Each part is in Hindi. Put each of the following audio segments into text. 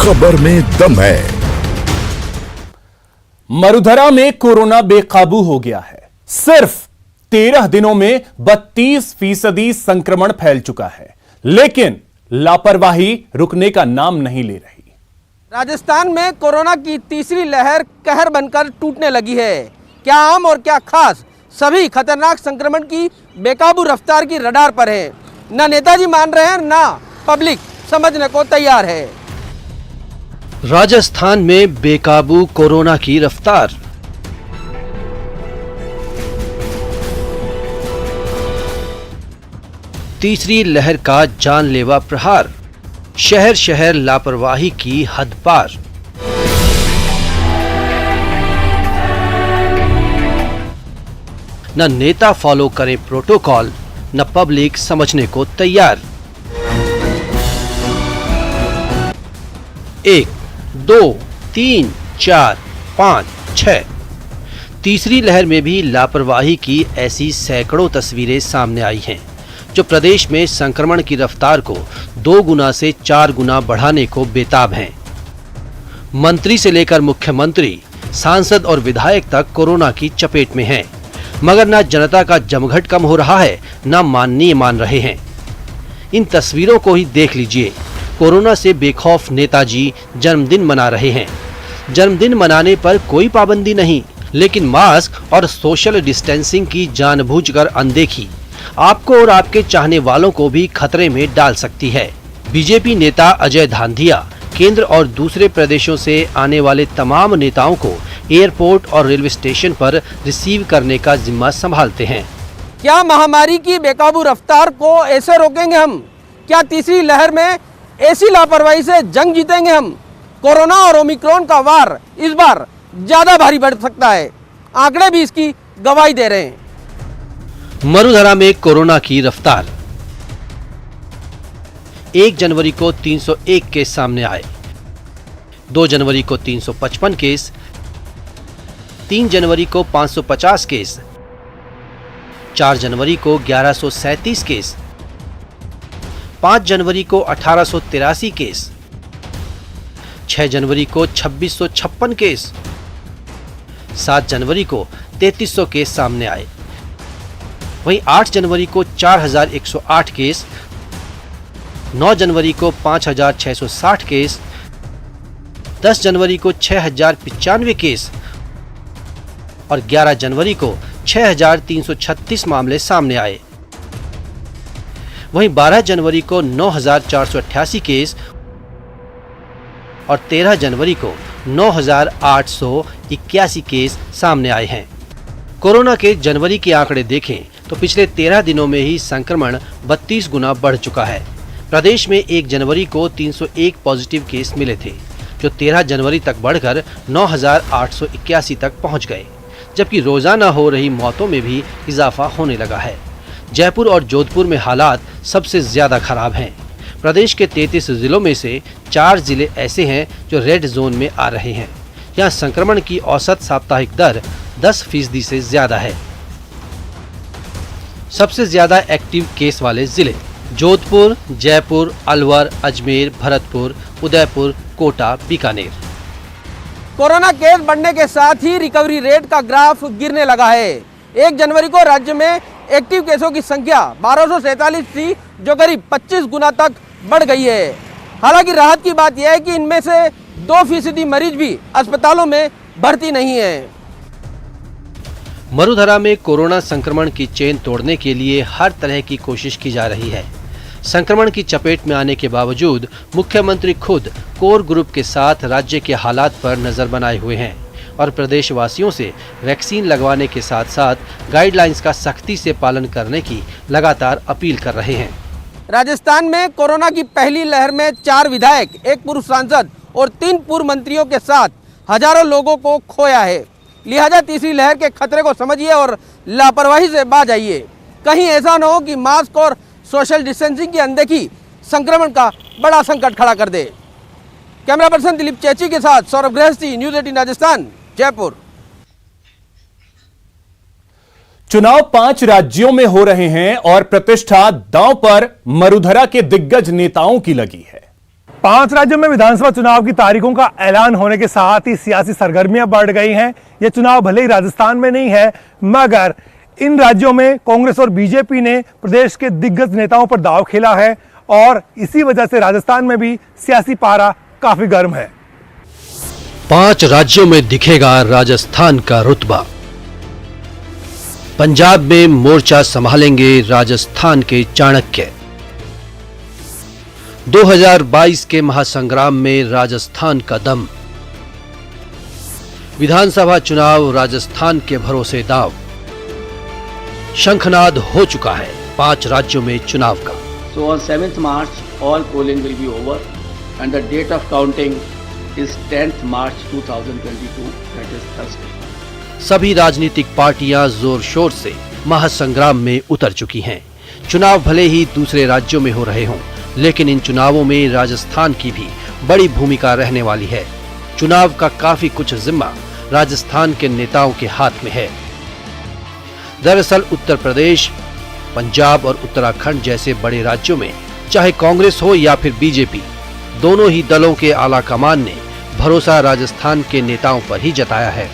खबर में दम है। मरुधरा में कोरोना बेकाबू हो गया है। सिर्फ 13 दिनों में 32% संक्रमण फैल चुका है, लेकिन लापरवाही रुकने का नाम नहीं ले रही। राजस्थान में कोरोना की तीसरी लहर कहर बनकर टूटने लगी है। क्या आम और क्या खास, सभी खतरनाक संक्रमण की बेकाबू रफ्तार की रडार पर है। न नेताजी मान रहे हैं, न पब्लिक समझने को तैयार है। राजस्थान में बेकाबू कोरोना की रफ्तार। तीसरी लहर का जानलेवा प्रहार, शहर शहर लापरवाही की हद पार। न नेता फॉलो करें प्रोटोकॉल, न पब्लिक समझने को तैयार। 1, 2, 3, 4, 5, 6। तीसरी लहर में भी लापरवाही की ऐसी सैकड़ों तस्वीरें सामने आई हैं, जो प्रदेश में संक्रमण की रफ्तार को 2 गुना से 4 गुना बढ़ाने को बेताब हैं। मंत्री से लेकर मुख्यमंत्री, सांसद और विधायक तक कोरोना की चपेट में हैं, मगर न जनता का जमघट कम हो रहा है, न माननीय मान रहे हैं। इन तस्वीरों को ही देख लीजिए। कोरोना से बेखौफ नेताजी जन्मदिन मना रहे हैं। जन्मदिन मनाने पर कोई पाबंदी नहीं, लेकिन मास्क और सोशल डिस्टेंसिंग की जानबूझकर अनदेखी आपको और आपके चाहने वालों को भी खतरे में डाल सकती है। बीजेपी नेता अजय धांधिया केंद्र और दूसरे प्रदेशों से आने वाले तमाम नेताओं को एयरपोर्ट और रेलवे स्टेशन पर रिसीव करने का जिम्मा संभालते हैं। क्या महामारी की बेकाबू रफ्तार को ऐसे रोकेंगे हम? क्या तीसरी लहर में ऐसी लापरवाही से जंग जीतेंगे हम? कोरोना और ओमिक्रॉन का वार इस बार ज्यादा भारी बढ़ सकता है। आंकड़े भी इसकी गवाही दे रहे हैं। मरुधरा में कोरोना की रफ्तार। 1 जनवरी को 301 केस सामने आए, 2 जनवरी को 355 केस, 3 जनवरी को 550 केस, 4 जनवरी को 1137 केस, 5 जनवरी को 1883 केस, 6 जनवरी को 2656 केस, 7 जनवरी को 3300 केस सामने आए। वहीं 8 जनवरी को 4108 केस, 9 जनवरी को 5660 केस, 10 जनवरी को 6095 केस और 11 जनवरी को 6336 मामले सामने आए। वहीं 12 जनवरी को 9488 केस और 13 जनवरी को 9881 केस सामने आए हैं। कोरोना के जनवरी के आंकड़े देखें तो पिछले 13 दिनों में ही संक्रमण 32 गुना बढ़ चुका है। प्रदेश में 1 जनवरी को 301 पॉजिटिव केस मिले थे, जो 13 जनवरी तक बढ़कर 9881 तक पहुंच गए, जबकि रोजाना हो रही मौतों में भी इजाफा होने लगा है। जयपुर और जोधपुर में हालात सबसे ज्यादा खराब हैं। प्रदेश के 33 जिलों में से 4 जिले ऐसे हैं जो रेड जोन में आ रहे हैं। यहाँ संक्रमण की औसत साप्ताहिक दर 10% से ज्यादा है। सबसे ज्यादा एक्टिव केस वाले जिले जोधपुर, जयपुर, अलवर, अजमेर, भरतपुर, उदयपुर, कोटा, बीकानेर। कोरोना केस बढ़ने के साथ ही रिकवरी रेट का ग्राफ गिरने लगा है। 1 जनवरी को राज्य में एक्टिव केसों की संख्या 1247 थी, जो करीब 25 गुना तक बढ़ गई है। हालांकि राहत की बात यह है कि इनमें से 2% मरीज भी अस्पतालों में भर्ती नहीं है। मरुधरा में कोरोना संक्रमण की चेन तोड़ने के लिए हर तरह की कोशिश की जा रही है। संक्रमण की चपेट में आने के बावजूद मुख्यमंत्री खुद कोर ग्रुप के साथ राज्य के हालात पर नजर बनाए हुए हैं और प्रदेशवासियों से वैक्सीन लगवाने के साथ साथ गाइडलाइंस का सख्ती से पालन करने की लगातार अपील कर रहे हैं। राजस्थान में कोरोना की पहली लहर में 4 विधायक, 1 पूर्व सांसद और 3 पूर्व मंत्रियों के साथ हजारों लोगों को खोया है। लिहाजा तीसरी लहर के खतरे को समझिए और लापरवाही से बाज आइए। कहीं ऐसा न हो कि मास्क और सोशल डिस्टेंसिंग की अनदेखी संक्रमण का बड़ा संकट खड़ा कर दे। कैमरा पर्सन दिलीप चेची के साथ सौरभ गृहस्थी, न्यूज़ 18 राजस्थान, जयपुर। चुनाव 5 राज्यों में हो रहे हैं और प्रतिष्ठा दांव पर मरुधरा के दिग्गज नेताओं की लगी है। 5 राज्यों में विधानसभा चुनाव की तारीखों का ऐलान होने के साथ ही सियासी सरगर्मियां बढ़ गई हैं। ये चुनाव भले ही राजस्थान में नहीं है, मगर इन राज्यों में कांग्रेस और बीजेपी ने प्रदेश के दिग्गज नेताओं पर दांव खेला है और इसी वजह से राजस्थान में भी सियासी पारा काफी गर्म है। 5 राज्यों में दिखेगा राजस्थान का रुतबा। पंजाब में मोर्चा संभालेंगे राजस्थान के चाणक्य। 2022 के महासंग्राम में राजस्थान का दम। विधानसभा चुनाव राजस्थान के भरोसे दांव। शंखनाद हो चुका है 5 राज्यों में चुनाव का। So on 7th March, all polling will be over and the date of counting is 10th March 2022, that is Thursday. सभी राजनीतिक पार्टियां जोर शोर से महासंग्राम में उतर चुकी हैं। चुनाव भले ही दूसरे राज्यों में हो रहे हों, लेकिन इन चुनावों में राजस्थान की भी बड़ी भूमिका रहने वाली है। चुनाव का काफी कुछ जिम्मा राजस्थान के नेताओं के हाथ में है। दरअसल उत्तर प्रदेश, पंजाब और उत्तराखंड जैसे बड़े राज्यों में चाहे कांग्रेस हो या फिर बीजेपी, दोनों ही दलों के आला कमान ने भरोसा राजस्थान के नेताओं पर ही जताया है।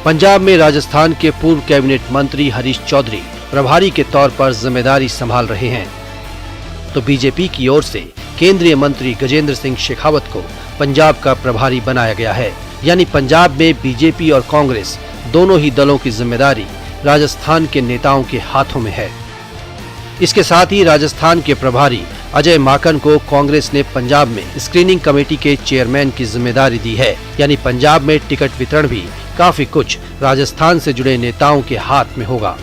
पंजाब में राजस्थान के पूर्व कैबिनेट मंत्री हरीश चौधरी प्रभारी के तौर पर जिम्मेदारी संभाल रहे हैं, तो बीजेपी की ओर से केंद्रीय मंत्री गजेंद्र सिंह शेखावत को पंजाब का प्रभारी बनाया गया है। यानी पंजाब में बीजेपी और कांग्रेस दोनों ही दलों की जिम्मेदारी राजस्थान के नेताओं के हाथों में है। इसके साथ ही राजस्थान के प्रभारी अजय माकन को कांग्रेस ने पंजाब में स्क्रीनिंग कमेटी के चेयरमैन की जिम्मेदारी दी है। यानी पंजाब में टिकट वितरण भी काफी कुछ राजस्थान से जुड़े नेताओं के हाथ में होगा।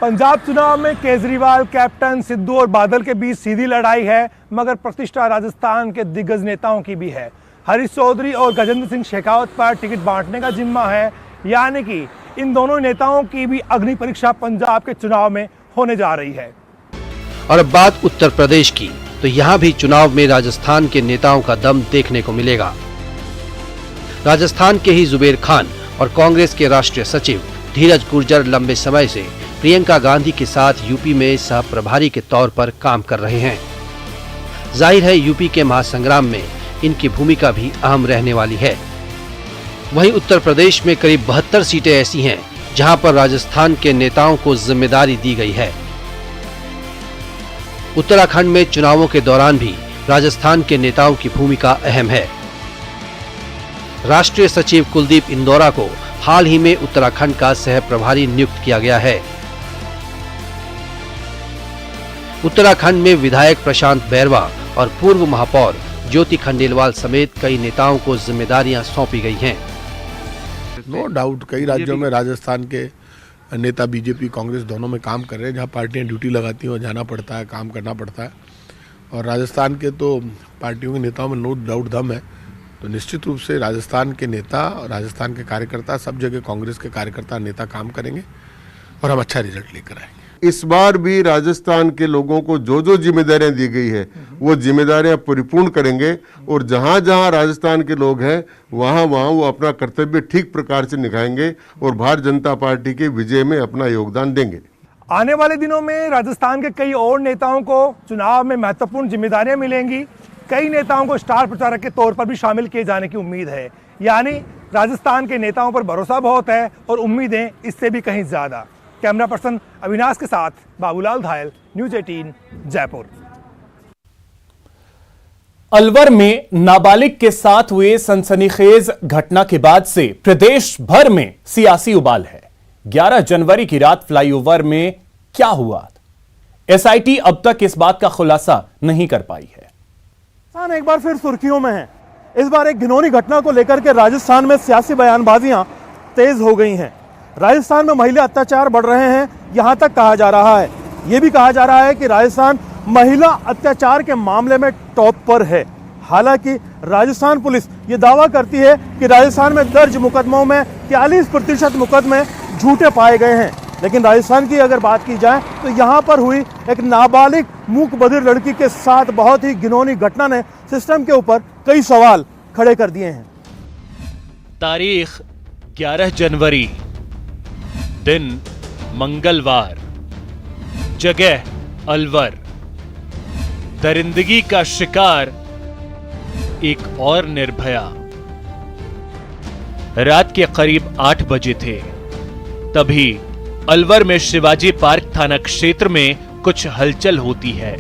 पंजाब चुनाव में केजरीवाल, कैप्टन, सिद्धू और बादल के बीच सीधी लड़ाई है, मगर प्रतिष्ठा राजस्थान के दिग्गज नेताओं की भी है। हरीश चौधरी और गजेंद्र सिंह शेखावत पर टिकट बांटने का जिम्मा है, यानी कि इन दोनों नेताओं की भी अग्नि परीक्षा पंजाब के चुनाव में होने जा रही है। और अब बात उत्तर प्रदेश की, तो यहाँ भी चुनाव में राजस्थान के नेताओं का दम देखने को मिलेगा। राजस्थान के ही जुबेर खान और कांग्रेस के राष्ट्रीय सचिव धीरज गुर्जर लंबे समय से प्रियंका गांधी के साथ यूपी में सह प्रभारी के तौर पर काम कर रहे हैं। जाहिर है यूपी के महासंग्राम में इनकी भूमिका भी अहम रहने वाली है। वहीं उत्तर प्रदेश में करीब 72 सीटें ऐसी हैं जहां पर राजस्थान के नेताओं को जिम्मेदारी दी गई है। उत्तराखंड में चुनावों के दौरान भी राजस्थान के नेताओं की भूमिका अहम है। राष्ट्रीय सचिव कुलदीप इंदौरा को हाल ही में उत्तराखंड का सह प्रभारी नियुक्त किया गया है। उत्तराखंड में विधायक प्रशांत बैरवा और पूर्व महापौर ज्योति खंडेलवाल समेत कई नेताओं को जिम्मेदारियां सौंपी गई हैं। नो डाउट कई राज्यों में राजस्थान के नेता बीजेपी, कांग्रेस दोनों में काम कर रहे हैं। जहां पार्टियां ड्यूटी लगाती हैं और जाना पड़ता है, काम करना पड़ता है। और राजस्थान के तो पार्टियों के नेताओं में नो डाउट दम है। तो निश्चित रूप से राजस्थान के नेता और राजस्थान के कार्यकर्ता, सब जगह कांग्रेस के कार्यकर्ता नेता काम करेंगे और हम अच्छा रिजल्ट लेकर आएंगे। इस बार भी राजस्थान के लोगों को जो जो जिम्मेदारियां दी गई है वो जिम्मेदारियां परिपूर्ण करेंगे और जहां जहां राजस्थान के लोग हैं वहां वहां वो अपना कर्तव्य ठीक प्रकार से निभाएंगे और भारतीय जनता पार्टी के विजय में अपना योगदान देंगे। आने वाले दिनों में राजस्थान के कई और नेताओं को चुनाव में महत्वपूर्ण जिम्मेदारियां मिलेंगी। कई नेताओं को स्टार प्रचारक के तौर पर भी शामिल किए जाने की उम्मीद है। यानी राजस्थान के नेताओं पर भरोसा बहुत है और उम्मीदें इससे भी कहीं ज्यादा। कैमरा पर्सन अविनाश के साथ बाबूलाल धायल, न्यूज़ 18 जयपुर। अलवर में नाबालिग के साथ हुए सनसनीखेज घटना के बाद से प्रदेश भर में सियासी उबाल है। 11 जनवरी की रात फ्लाईओवर में क्या हुआ, एसआईटी अब तक इस बात का खुलासा नहीं कर पाई है। राजस्थान एक बार फिर सुर्खियों में है। इस बार एक घिनौनी घटना को लेकर के राजस्थान में सियासी बयानबाजियां तेज हो गई हैं। राजस्थान में महिला अत्याचार बढ़ रहे हैं, यहां तक कहा जा रहा है, यह भी कहा जा रहा है कि राजस्थान महिला अत्याचार के मामले में टॉप पर है। हालांकि राजस्थान पुलिस ये दावा करती है कि राजस्थान में दर्ज मुकदमों में 43% मुकदमे झूठे पाए गए हैं। लेकिन राजस्थान की अगर बात की जाए तो यहाँ पर हुई एक नाबालिग मूक बधिर लड़की के साथ बहुत ही घिनौनी घटना ने सिस्टम के ऊपर कई सवाल खड़े कर दिए हैं। तारीख 11 जनवरी, दिन मंगलवार, जगह अलवर। दरिंदगी का शिकार एक और निर्भया। रात के करीब 8 बजे थे, तभी अलवर में शिवाजी पार्क थाना क्षेत्र में कुछ हलचल होती है।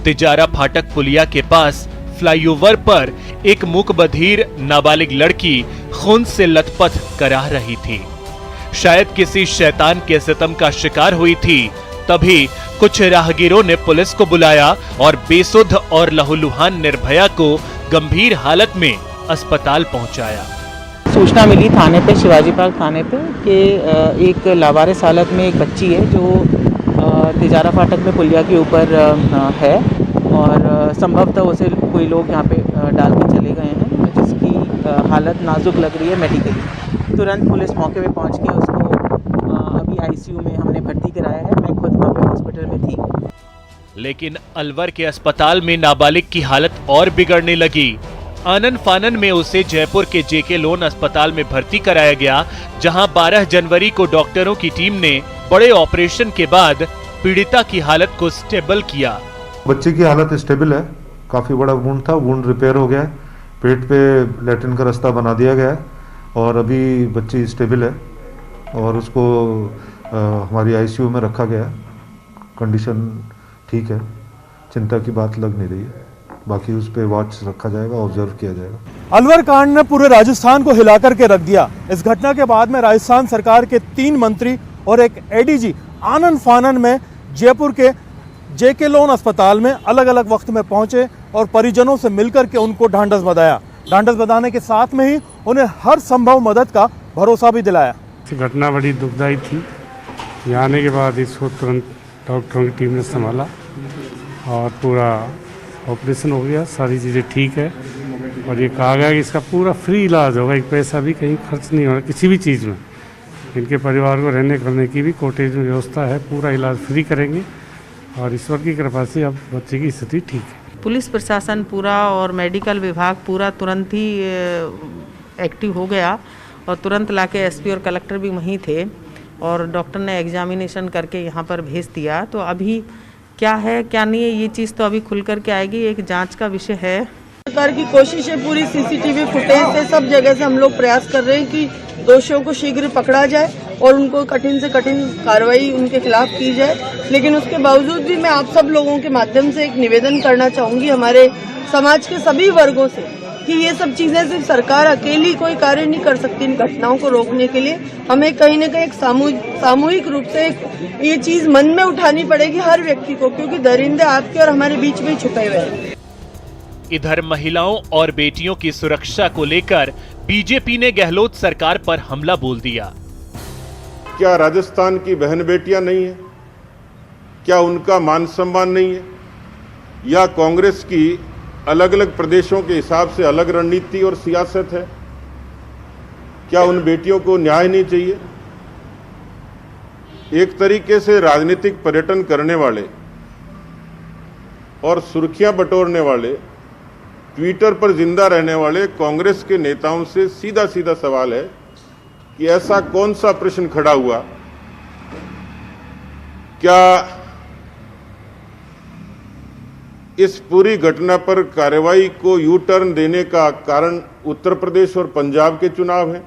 तिजारा फाटक पुलिया के पास फ्लाईओवर पर एक मूकबधिर नाबालिग लड़की खून से लथपथ कराह रही थी। शायद किसी शैतान के सितम का शिकार हुई थी। तभी कुछ राहगीरों ने पुलिस को बुलाया और बेसुध और लहूलुहान निर्भया को गंभीर हालत में अस्पताल पहुंचाया। सूचना मिली थाने पे, शिवाजी पार्क थाने पे, कि एक लावारिस हालत में एक बच्ची है जो तिजारा फाटक में पुलिया के ऊपर है और संभवतः उसे कोई लोग यहाँ पे डाल के चले गए हैं, जिसकी हालत नाजुक लग रही है मेडिकली। तुरंत पुलिस मौके पे पहुँच के उसको अभी आईसीयू में हमने भर्ती कराया है। मैं खुद वहाँ पे हॉस्पिटल में थी। लेकिन अलवर के अस्पताल में नाबालिग की हालत और बिगड़ने लगी। आनन फानन में उसे जयपुर के जेके लोन अस्पताल में भर्ती कराया गया, जहां 12 जनवरी को डॉक्टरों की टीम ने बड़े ऑपरेशन के बाद पीड़िता की हालत को स्टेबल किया। बच्चे की हालत स्टेबल है। काफ़ी बड़ा वुंड था, वुंड रिपेयर हो गया है, पेट पे लैट्रिन का रास्ता बना दिया गया है और अभी बच्ची स्टेबल है और उसको हमारी आईसीयू में रखा गया है। कंडीशन ठीक है, चिंता की बात लग नहीं रही है। बाकी उस पर वॉच रखा जाएगा, ऑब्जर्व किया जाएगा। अलवर कांड ने पूरे राजस्थान को हिला करके रख दिया। इस घटना के बाद में राजस्थान सरकार के 3 मंत्री और एक एडीजी आनन फानन में जयपुर के जेके लोन अस्पताल में अलग अलग वक्त में पहुंचे और परिजनों से मिलकर के उनको ढांढस बंधाया। ढांढस बंधाने के साथ में ही उन्हें हर संभव मदद का भरोसा भी दिलाया। घटना बड़ी दुखदायी थी। यहाँ आने के बाद इसको तुरंत डॉक्टरों की टीम ने संभाला और पूरा ऑपरेशन हो गया, सारी चीज़ें ठीक है और ये कहा गया कि इसका पूरा फ्री इलाज होगा, एक पैसा भी कहीं खर्च नहीं होगा किसी भी चीज़ में। इनके परिवार को रहने करने की भी कॉटेज में व्यवस्था है, पूरा इलाज फ्री करेंगे और ईश्वर की कृपा से अब बच्चे की स्थिति ठीक है। पुलिस प्रशासन पूरा और मेडिकल विभाग पूरा तुरंत ही एक्टिव हो गया और तुरंत लाके एसपी और कलेक्टर भी वहीं थे और डॉक्टर ने एग्जामिनेशन करके यहाँ पर भेज दिया। तो अभी क्या है क्या नहीं है ये चीज़ तो अभी खुल कर के आएगी, एक जांच का विषय है। सरकार की कोशिश है, पूरी सीसीटीवी फुटेज से सब जगह से हम लोग प्रयास कर रहे हैं कि दोषियों को शीघ्र पकड़ा जाए और उनको कठिन से कठिन कार्रवाई उनके खिलाफ की जाए। लेकिन उसके बावजूद भी मैं आप सब लोगों के माध्यम से एक निवेदन करना चाहूंगी हमारे समाज के सभी वर्गों से कि ये सब चीजें सिर्फ सरकार अकेली कोई कार्य नहीं कर सकती। इन घटनाओं को रोकने के लिए हमें कहीं न कहीं एक सामूहिक रूप से ये चीज मन में उठानी पड़ेगी हर व्यक्ति को, क्योंकि दरिंदे आपके और हमारे बीच में छुपे हुए हैं। इधर महिलाओं और बेटियों की सुरक्षा को लेकर बीजेपी ने गहलोत सरकार पर हमला बोल दिया। क्या राजस्थान की बहन बेटियां नहीं है? क्या उनका मान सम्मान नहीं है? या कांग्रेस की अलग अलग प्रदेशों के हिसाब से अलग रणनीति और सियासत है? क्या उन बेटियों को न्याय नहीं चाहिए? एक तरीके से राजनीतिक पर्यटन करने वाले और सुर्खियां बटोरने वाले, ट्विटर पर जिंदा रहने वाले कांग्रेस के नेताओं से सीधा सीधा सवाल है कि ऐसा कौन सा प्रश्न खड़ा हुआ? क्या इस पूरी घटना पर कार्रवाई को यू टर्न देने का कारण उत्तर प्रदेश और पंजाब के चुनाव हैं?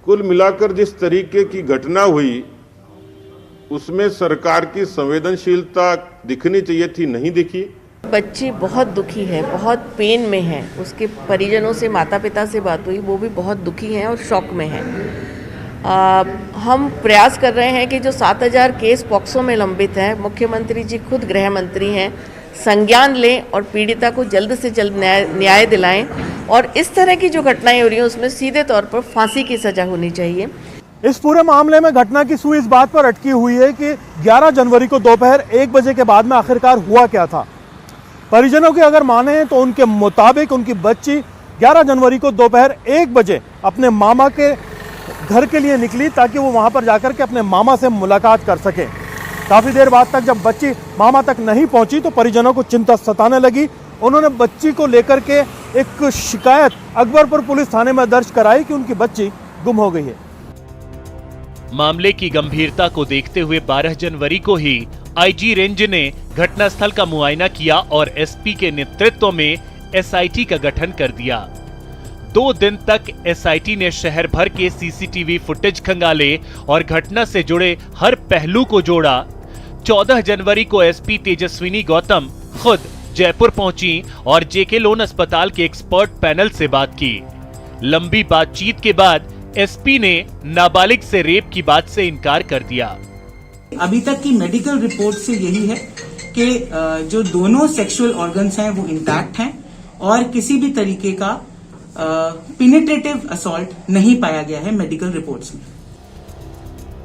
कुल मिलाकर जिस तरीके की घटना हुई उसमें सरकार की संवेदनशीलता दिखनी चाहिए थी, नहीं दिखी। बच्ची बहुत दुखी है, बहुत पेन में है। उसके परिजनों से, माता पिता से बात हुई, वो भी बहुत दुखी हैं और शॉक में हैं। हम प्रयास कर रहे हैं कि जो 7000 केस पॉक्सो में लंबित हैं, मुख्यमंत्री जी खुद गृह मंत्री हैं, संज्ञान लें और पीड़िता को जल्द से जल्द न्याय दिलाएं और इस तरह की जो घटनाएं हो रही हैं उसमें सीधे तौर पर फांसी की सजा होनी चाहिए। इस पूरे मामले में घटना की सुई इस बात पर अटकी हुई है कि 11 जनवरी को दोपहर 1 बजे के बाद में आखिरकार हुआ क्या था। परिजनों की अगर माने तो उनके मुताबिक उनकी बच्ची 11 जनवरी को दोपहर 1 बजे अपने मामा के घर के लिए निकली ताकि वो वहां पर जाकर के अपने मामा से मुलाकात कर सके। काफ़ी देर बाद तक जब बच्ची मामा तक नहीं पहुंची तो परिजनों को चिंता सताने लगी। उन्होंने बच्ची को लेकर के एक शिकायत अकबरपुर पुलिस थाने में दर्ज कराई कि उनकी बच्ची गुम हो गई है। मामले की गंभीरता को देखते हुए 12 जनवरी को ही आईजी रेंज ने घटनास्थल का मुआयना किया और एसपी के नेतृत्व में एसआईटी का गठन कर दिया। 2 दिन तक एसआईटी ने शहर भर के सीसीटीवी फुटेज खंगाले और घटना से जुड़े हर पहलू को जोड़ा। 14 जनवरी को एसपी तेजस्विनी गौतम खुद जयपुर पहुंची और जेके लोन अस्पताल के एक्सपर्ट पैनल से बात की। लंबी बातचीत के बाद एसपी ने नाबालिग से रेप की बात से इनकार कर दिया। अभी तक की मेडिकल रिपोर्ट से यही है कि जो दोनों सेक्सुअल ऑर्गन्स हैं वो इंटैक्ट हैं और किसी भी तरीके का पेनिट्रेटिव असॉल्ट नहीं पाया गया है मेडिकल रिपोर्ट्स में।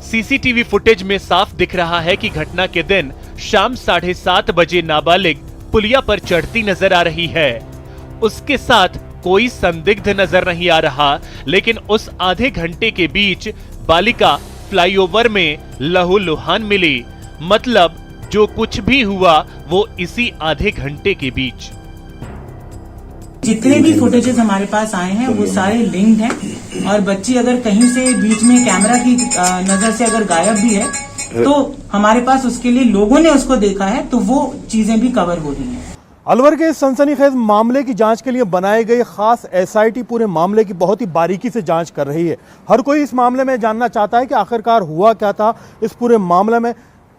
सीसीटीवी फुटेज में साफ दिख रहा है कि घटना के दिन शाम 7:30 बजे नाबालिग पुलिया पर चढ़ती नजर आ रही है। उसके साथ कोई संदिग्ध नजर नहीं आ रहा, लेकिन उस आधे घंटे के बीच बालिका फ्लाईओवर में लहूलुहान मिली। मतलब जो कुछ भी हुआ वो इसी आधे घंटे के बीच। जितने भी फुटेजेस हमारे पास आए हैं वो सारे लिंक्ड हैं और बच्ची अगर कहीं से बीच में कैमरा की नजर से अगर गायब भी है तो हमारे पास उसके लिए लोगों ने उसको देखा है, तो वो चीजें भी कवर हो रही हैं। अलवर के इस सनसनीखेज मामले की जांच के लिए बनाई गई खास एसआईटी पूरे मामले की बहुत ही बारीकी से जांच कर रही है। हर कोई इस मामले में जानना चाहता है कि आखिरकार हुआ क्या था, इस पूरे मामले में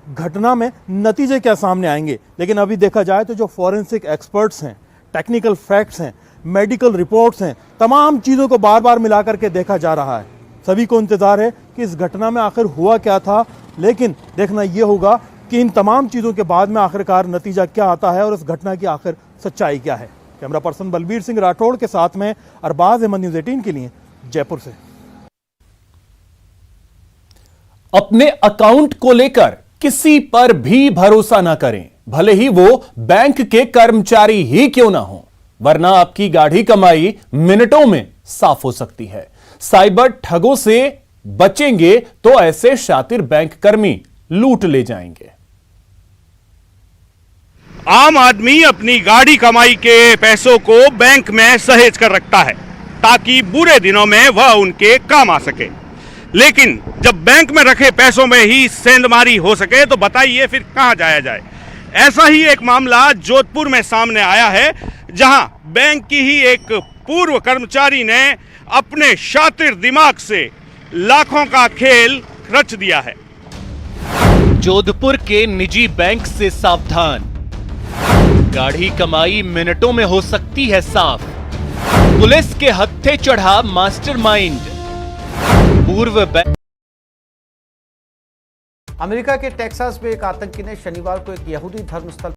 घटना में नतीजे क्या सामने आएंगे। लेकिन अभी देखा जाए तो जो फॉरेंसिक एक्सपर्ट्स हैं, टेक्निकल फैक्ट्स हैं, मेडिकल रिपोर्ट्स हैं, तमाम चीज़ों को बार बार मिला करके देखा जा रहा है। सभी को इंतजार है कि इस घटना में आखिर हुआ क्या था, लेकिन देखना यह होगा कि इन तमाम चीज़ों के बाद में आखिरकार नतीजा क्या आता है और इस घटना की आखिर सच्चाई क्या है। कैमरा पर्सन बलबीर सिंह राठौड़ के साथ में अरबाज अहमद, न्यूज़ 18 के लिए जयपुर से। अपने अकाउंट को लेकर किसी पर भी भरोसा ना करें, भले ही वो बैंक के कर्मचारी ही क्यों ना हो, वरना आपकी गाढ़ी कमाई मिनटों में साफ हो सकती है। साइबर ठगों से बचेंगे तो ऐसे शातिर बैंक कर्मी लूट ले जाएंगे। आम आदमी अपनी गाढ़ी कमाई के पैसों को बैंक में सहेज कर रखता है ताकि बुरे दिनों में वह उनके काम आ सके, लेकिन जब बैंक में रखे पैसों में ही सेंधमारी हो सके तो बताइए फिर कहां जाया जाए। ऐसा ही एक मामला जोधपुर में सामने आया है, जहां बैंक की ही एक पूर्व कर्मचारी ने अपने शातिर दिमाग से लाखों का खेल रच दिया है। जोधपुर के निजी बैंक से सावधान, गाढ़ी कमाई मिनटों में हो सकती है साफ। पुलिस के हत्थे चढ़ा मास्टरमाइंड। पूर्व बैंक। अमेरिका के टेक्सास में एक आतंकी ने शनिवार को एक यहूदी धर्मस्थल